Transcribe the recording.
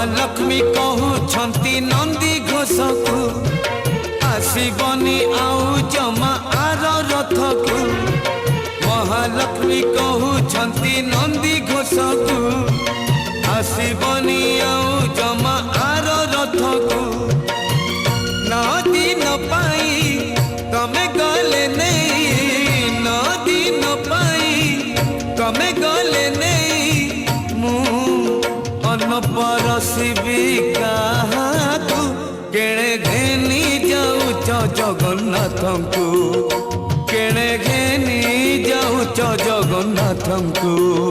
महालक्ष्मी कहउछंती नंदी घोष को आसीबनी आउ जमा आर रथ को। महालक्ष्मी कहउछंती नंदी घोष को आसीबनी आउ जमा आर रथ को। न दिन पाई तमे गले नहीं, न दिन पाई तमे गले नहीं। मु अन्न परसिबी काहाकू केणे घेनी जाऊच जगन्नाथ को, केणे घेनी जाऊच जगन्नाथ को।